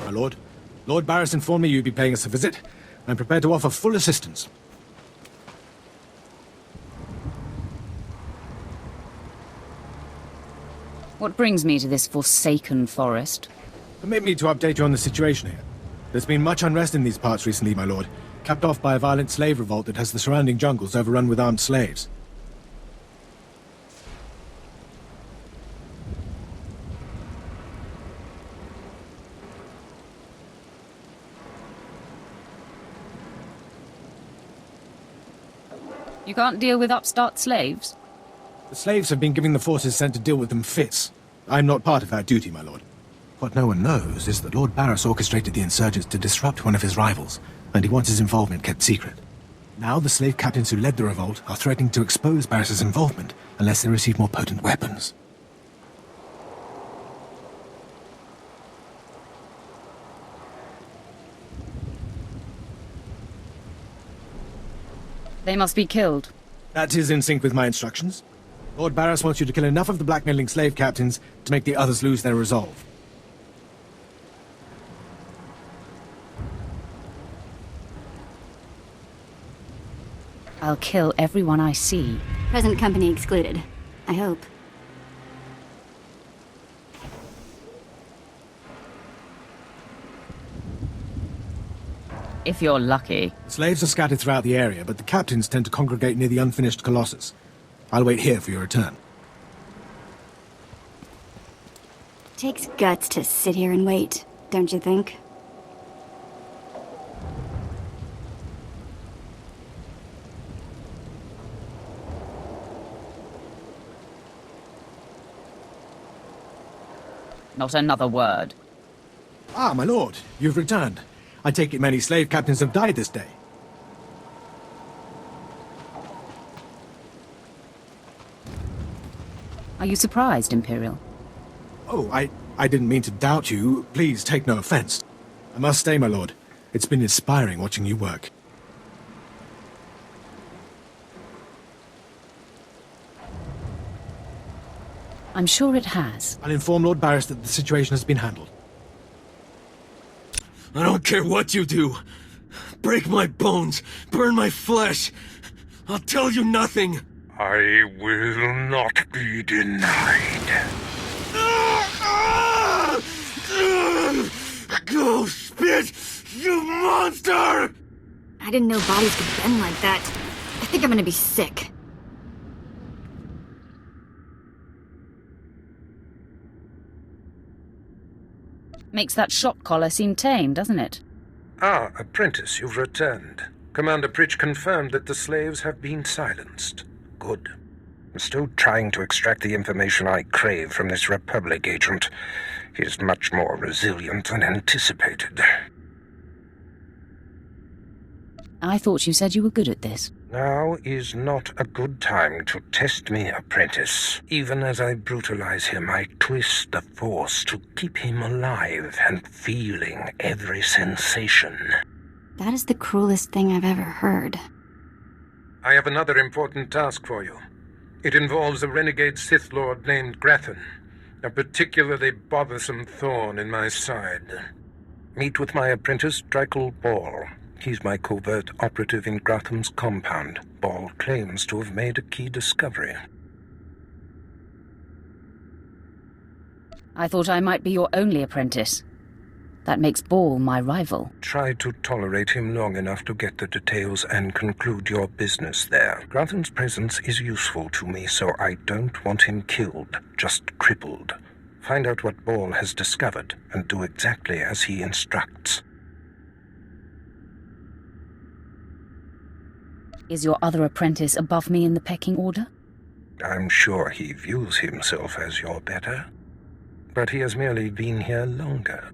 My lord, Lord Barris informed me you'd be paying us a visit. I'm prepared to offer full assistance. What brings me to this forsaken forest? Permit me to update you on the situation here. There's been much unrest in these parts recently, my lord, capped off by a violent slave revolt that has the surrounding jungles overrun with armed slaves. You can't deal with upstart slaves? The slaves have been giving the forces sent to deal with them fits. I'm not part of that duty, my lord. What no one knows is that Lord Barris orchestrated the insurgents to disrupt one of his rivals, and he wants his involvement kept secret. Now the slave captains who led the revolt are threatening to expose Barris's involvement unless they receive more potent weapons. They must be killed. That is in sync with my instructions. Lord Barris wants you to kill enough of the blackmailing slave captains to make the others lose their resolve. I'll kill everyone I see. Present company excluded. I hope. If you're lucky. Slaves are scattered throughout the area, but the captains tend to congregate near the unfinished Colossus. I'll wait here for your return. Takes guts to sit here and wait, don't you think? Not another word. Ah, my lord, you've returned. I take it many slave captains have died this day. Are you surprised, Imperial? Oh, I didn't mean to doubt you. Please take no offense. I must stay, my lord. It's been inspiring watching you work. I'm sure it has. I'll inform Lord Barris that the situation has been handled. I don't care what you do. Break my bones, burn my flesh. I'll tell you nothing. I will not be denied. Go spit, you monster! I didn't know bodies could bend like that. I think I'm gonna be sick. Makes that shock collar seem tame, doesn't it? Ah, apprentice, you've returned. Commander Pritch confirmed that the slaves have been silenced. Good. I'm still trying to extract the information I crave from this Republic agent. He is much more resilient than anticipated. I thought you said you were good at this. Now is not a good time to test me, apprentice. Even as I brutalize him, I twist the Force to keep him alive and feeling every sensation. That is the cruelest thing I've ever heard. I have another important task for you. It involves a renegade Sith Lord named Grathan, a particularly bothersome thorn in my side. Meet with my apprentice, Drykel Ball. He's my covert operative in Gratham's compound. Ball claims to have made a key discovery. I thought I might be your only apprentice. That makes Ball my rival. Try to tolerate him long enough to get the details and conclude your business there. Grathan's presence is useful to me, so I don't want him killed, just crippled. Find out what Ball has discovered, and do exactly as he instructs. Is your other apprentice above me in the pecking order? I'm sure he views himself as your better, but he has merely been here longer.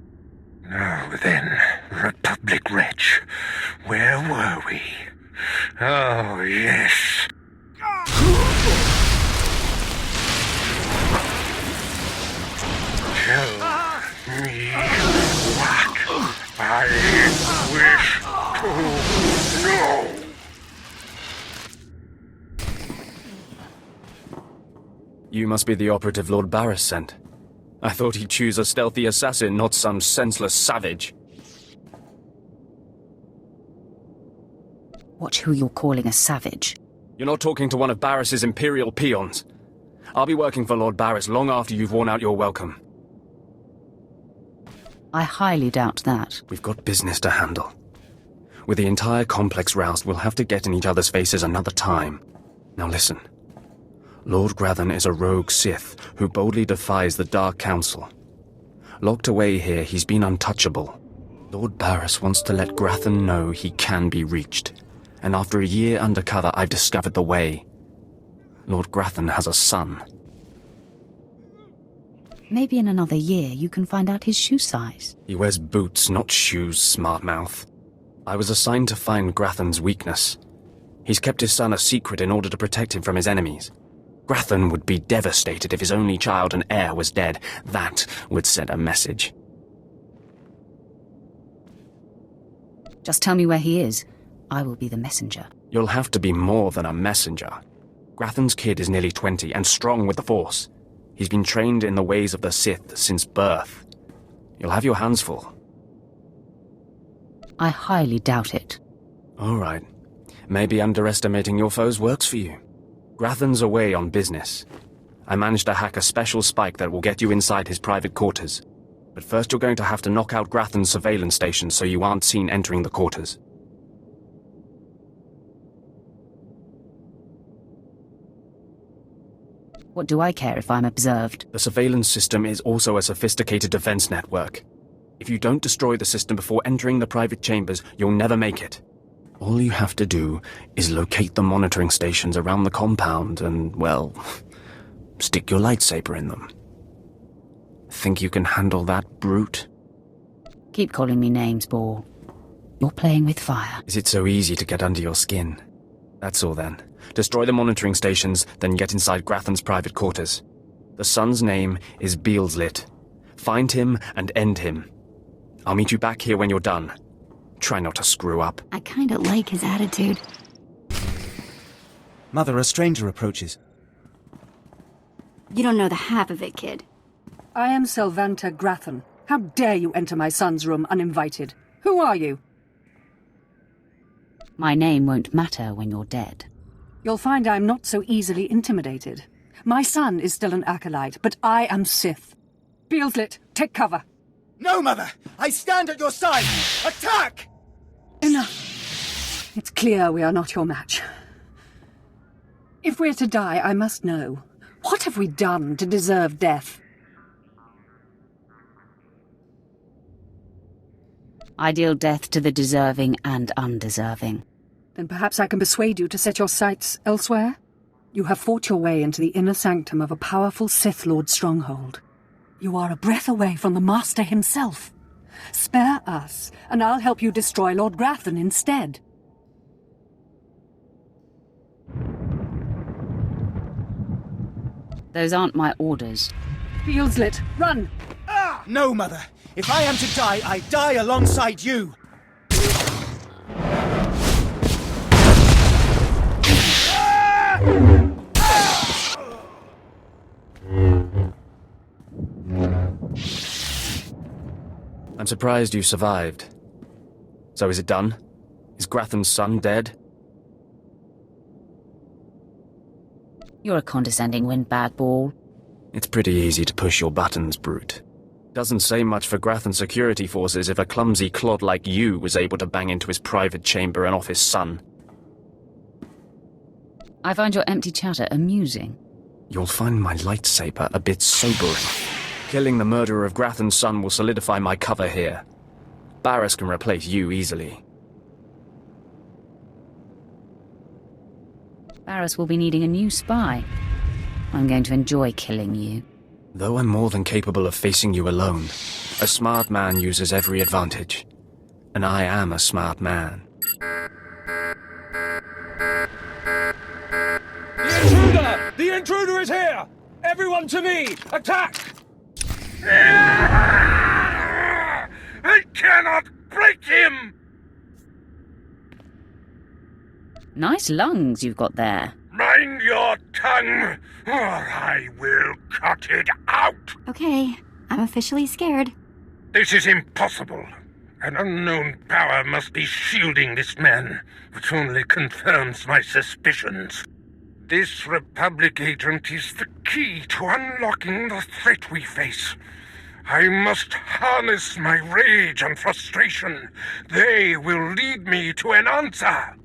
Now then, Republic wretch, where were we? Oh, yes. Tell me what I wish to know. You must be the operative Lord Barris sent. I thought he'd choose a stealthy assassin, not some senseless savage. Watch who you're calling a savage. You're not talking to one of Barris's Imperial peons. I'll be working for Lord Barris long after you've worn out your welcome. I highly doubt that. We've got business to handle. With the entire complex roused, we'll have to get in each other's faces another time. Now listen. Lord Grathan is a rogue Sith who boldly defies the Dark Council. Locked away here, he's been untouchable. Lord Barris wants to let Grathan know he can be reached. And after a year undercover, I've discovered the way. Lord Grathan has a son. Maybe in another year you can find out his shoe size. He wears boots, not shoes, smartmouth. I was assigned to find Grathan's weakness. He's kept his son a secret in order to protect him from his enemies. Grathan would be devastated if his only child and heir was dead. That would send a message. Just tell me where he is. I will be the messenger. You'll have to be more than a messenger. Grathan's kid is nearly 20 and strong with the Force. He's been trained in the ways of the Sith since birth. You'll have your hands full. I highly doubt it. All right. Maybe underestimating your foes works for you. Grathan's away on business. I managed to hack a special spike that will get you inside his private quarters. But first you're going to have to knock out Grathan's surveillance station so you aren't seen entering the quarters. What do I care if I'm observed? The surveillance system is also a sophisticated defense network. If you don't destroy the system before entering the private chambers, you'll never make it. All you have to do is locate the monitoring stations around the compound and, well, stick your lightsaber in them. Think you can handle that, brute? Keep calling me names, Ball. You're playing with fire. Is it so easy to get under your skin? That's all then. Destroy the monitoring stations, then get inside Grathan's private quarters. The son's name is Beelslit. Find him and end him. I'll meet you back here when you're done. Try not to screw up. I kinda like his attitude. Mother, a stranger approaches. You don't know the half of it, kid. I am Selvanta Grathan. How dare you enter my son's room uninvited? Who are you? My name won't matter when you're dead. You'll find I'm not so easily intimidated. My son is still an acolyte, but I am Sith. Beelslit, take cover. No, Mother! I stand at your side! Attack! Enough. It's clear we are not your match. If we're to die, I must know. What have we done to deserve death? I deal death to the deserving and undeserving. Then perhaps I can persuade you to set your sights elsewhere? You have fought your way into the inner sanctum of a powerful Sith Lord stronghold. You are a breath away from the Master himself. Spare us, and I'll help you destroy Lord Grathan instead. Those aren't my orders. Beelslit, run! No, Mother! If I am to die, I die alongside you! I'm surprised you survived. So is it done? Is Grathan's son dead? You're a condescending windbag, Ball. It's pretty easy to push your buttons, brute. Doesn't say much for Grathan's security forces if a clumsy clod like you was able to bang into his private chamber and off his son. I find your empty chatter amusing. You'll find my lightsaber a bit sobering. Killing the murderer of Grathan's son will solidify my cover here. Barris can replace you easily. Barris will be needing a new spy. I'm going to enjoy killing you. Though I'm more than capable of facing you alone, a smart man uses every advantage. And I am a smart man. The intruder! The intruder is here! Everyone to me! Attack! I cannot break him! Nice lungs you've got there. Mind your tongue, or I will cut it out! Okay, I'm officially scared. This is impossible. An unknown power must be shielding this man, which only confirms my suspicions. This Republic agent is the key to unlocking the threat we face. I must harness my rage and frustration. They will lead me to an answer.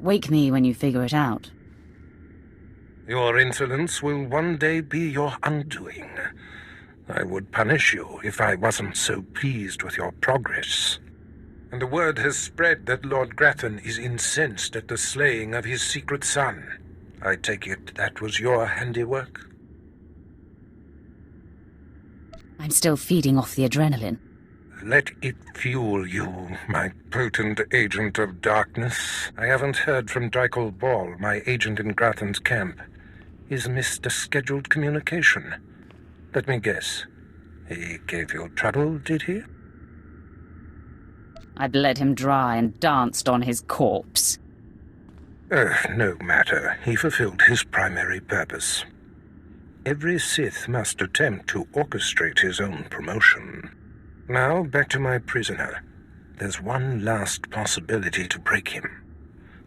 Wake me when you figure it out. Your insolence will one day be your undoing. I would punish you if I wasn't so pleased with your progress. And the word has spread that Lord Grathan is incensed at the slaying of his secret son. I take it that was your handiwork? I'm still feeding off the adrenaline. Let it fuel you, my potent agent of darkness. I haven't heard from Dreikel Ball, my agent in Grathan's camp. He's missed a scheduled communication. Let me guess. He gave you trouble, did he? I bled him dry and danced on his corpse. No matter. He fulfilled his primary purpose. Every Sith must attempt to orchestrate his own promotion. Now, back to my prisoner. There's one last possibility to break him.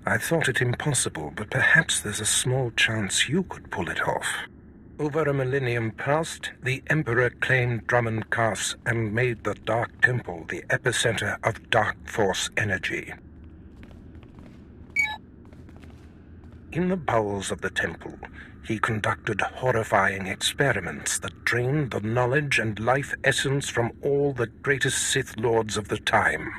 I thought it impossible, but perhaps there's a small chance you could pull it off. Over a millennium past, the Emperor claimed Drummond Cass and made the Dark Temple the epicenter of Dark Force energy. In the bowels of the temple, he conducted horrifying experiments that drained the knowledge and life essence from all the greatest Sith Lords of the time.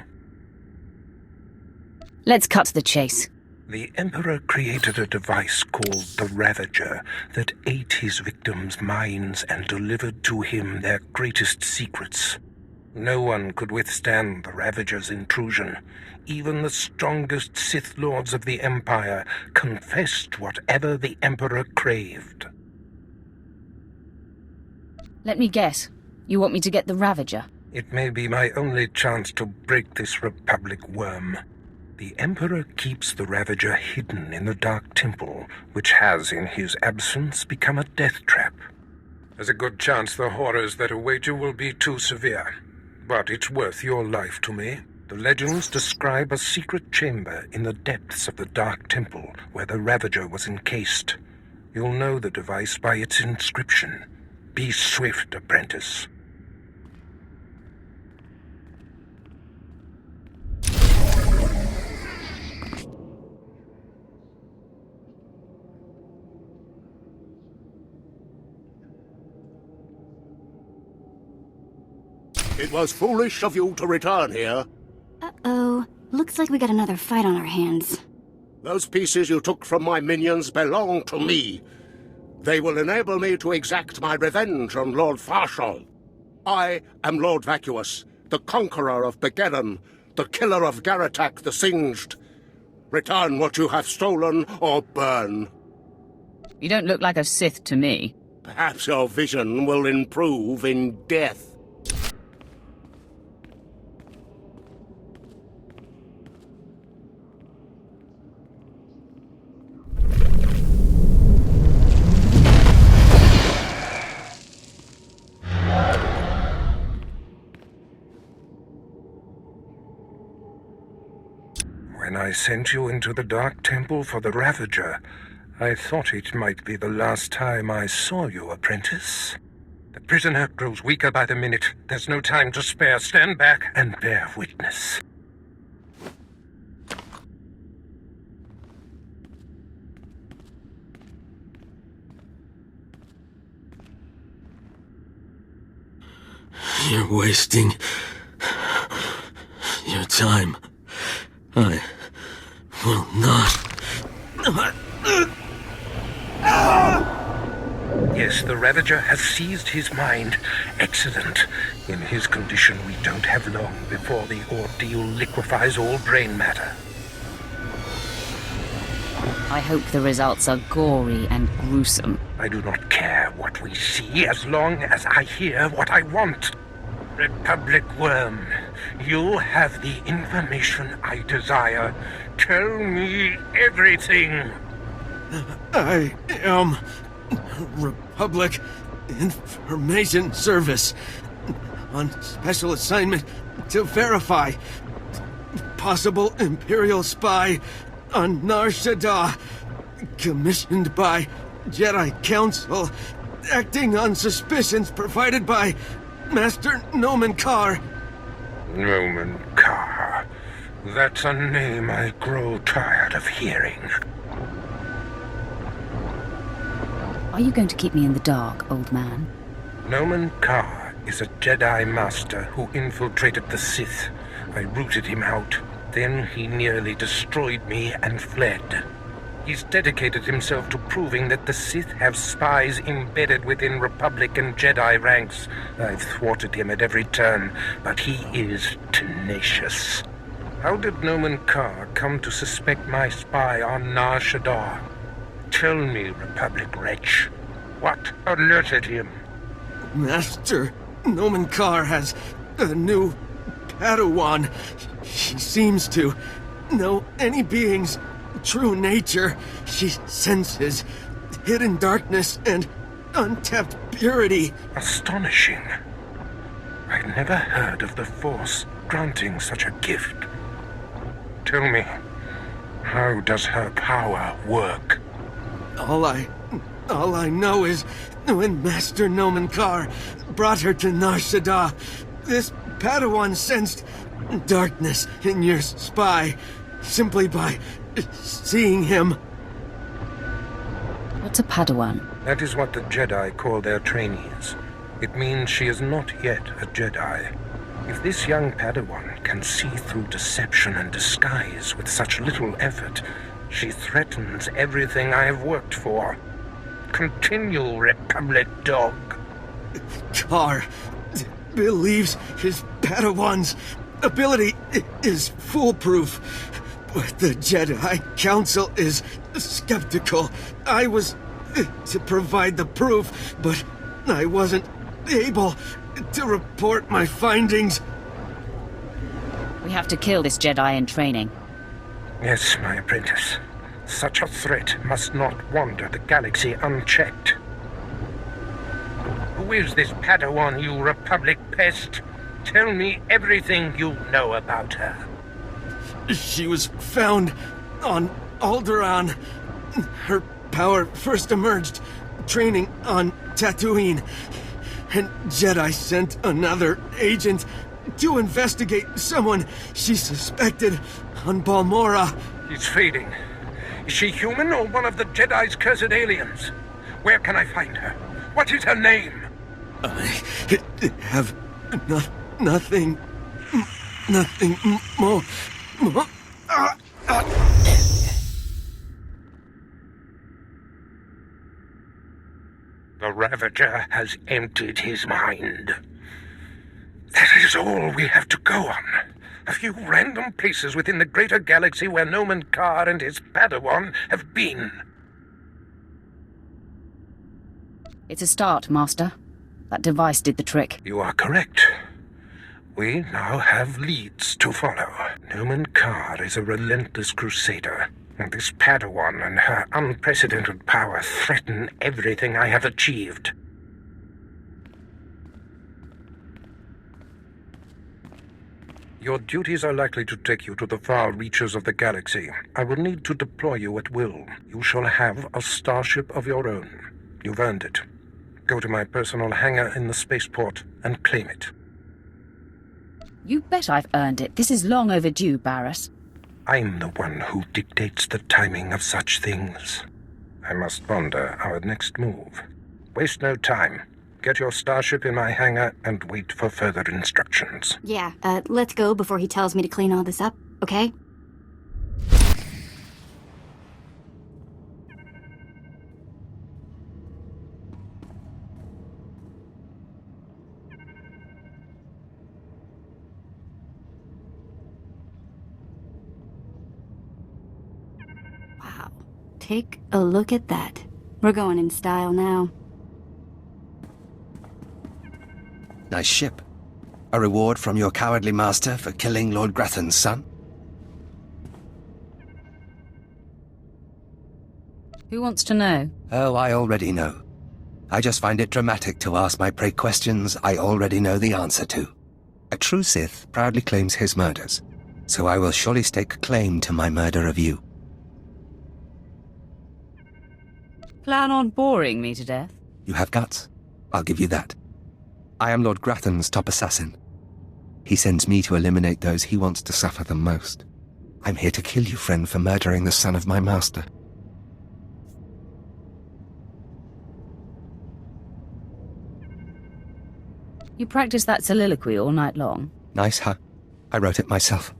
Let's cut to the chase. The Emperor created a device called the Ravager that ate his victims' minds and delivered to him their greatest secrets. No one could withstand the Ravager's intrusion. Even the strongest Sith Lords of the Empire confessed whatever the Emperor craved. Let me guess. You want me to get the Ravager? It may be my only chance to break this Republic worm. The Emperor keeps the Ravager hidden in the Dark Temple, which has, in his absence, become a death trap. There's a good chance the horrors that await you will be too severe. But it's worth your life to me. The legends describe a secret chamber in the depths of the Dark Temple where the Ravager was encased. You'll know the device by its inscription. Be swift, apprentice. It was foolish of you to return here. Uh-oh. Looks like we got another fight on our hands. Those pieces you took from my minions belong to me. They will enable me to exact my revenge on Lord Farshal. I am Lord Vacuous, the conqueror of Begeddon, the killer of Garatak the Singed. Return what you have stolen, or burn. You don't look like a Sith to me. Perhaps your vision will improve in death. When I sent you into the Dark Temple for the Ravager, I thought it might be the last time I saw you, apprentice. The prisoner grows weaker by the minute. There's no time to spare. Stand back and bear witness. You're wasting your time. I will not. Yes, the Ravager has seized his mind. Excellent. In his condition, we don't have long before the ordeal liquefies all brain matter. I hope the results are gory and gruesome. I do not care what we see as long as I hear what I want. Republic Worm, you have the information I desire. Tell me everything. I am Republic Information Service. On special assignment to verify. Possible Imperial spy on Nar Shaddaa. Commissioned by Jedi Council. Acting on suspicions provided by Master Nomen Karr. Nomen Karr. That's a name I grow tired of hearing. Are you going to keep me in the dark, old man? Nomen Karr is a Jedi Master who infiltrated the Sith. I rooted him out. Then he nearly destroyed me and fled. He's dedicated himself to proving that the Sith have spies embedded within Republic and Jedi ranks. I've thwarted him at every turn, but he is tenacious. How did Nomen Karr come to suspect my spy on Nar Shaddaa? Tell me, Republic wretch, what alerted him? Master Nomen Karr has a new Padawan. She seems to know any being's true nature. She senses hidden darkness and untapped purity. Astonishing. I'd never heard of the Force granting such a gift. Tell me, how does her power work? All I know is when Master Nomen Karr brought her to Nar Shaddaa, this Padawan sensed darkness in your spy simply by seeing him. What's a Padawan? That is what the Jedi call their trainees. It means she is not yet a Jedi. If this young Padawan can see through deception and disguise with such little effort, she threatens everything I have worked for. Continue, Republic dog. Karr believes his Padawan's ability is foolproof, but the Jedi Council is skeptical. I was to provide the proof, but I wasn't able to report my findings. We have to kill this Jedi in training. Yes, my apprentice. Such a threat must not wander the galaxy unchecked. Who is this Padawan, you Republic pest? Tell me everything you know about her. She was found on Alderaan. Her power first emerged training on Tatooine. And Jedi sent another agent to investigate someone she suspected on Balmorra. He's fading. Is she human or one of the Jedi's cursed aliens? Where can I find her? What is her name? I have nothing more. The Ravager has emptied his mind. That is all we have to go on. A few random places within the greater galaxy where Nomen Karr and his Padawan have been. It's a start, Master. That device did the trick. You are correct. We now have leads to follow. Nomen Karr is a relentless crusader, and this Padawan and her unprecedented power threaten everything I have achieved. Your duties are likely to take you to the far reaches of the galaxy. I will need to deploy you at will. You shall have a starship of your own. You've earned it. Go to my personal hangar in the spaceport and claim it. You bet I've earned it. This is long overdue, Barriss. I'm the one who dictates the timing of such things. I must ponder our next move. Waste no time. Get your starship in my hangar and wait for further instructions. Yeah, let's go before he tells me to clean all this up, okay? Wow. Take a look at that. We're going in style now. Nice ship. A reward from your cowardly master for killing Lord Grathan's son? Who wants to know? Oh, I already know. I just find it dramatic to ask my prey questions I already know the answer to. A true Sith proudly claims his murders, so I will surely stake claim to my murder of you. Plan on boring me to death? You have guts. I'll give you that. I am Lord Grathan's top assassin. He sends me to eliminate those he wants to suffer the most. I'm here to kill you, friend, for murdering the son of my master. You practice that soliloquy all night long? Nice, huh? I wrote it myself.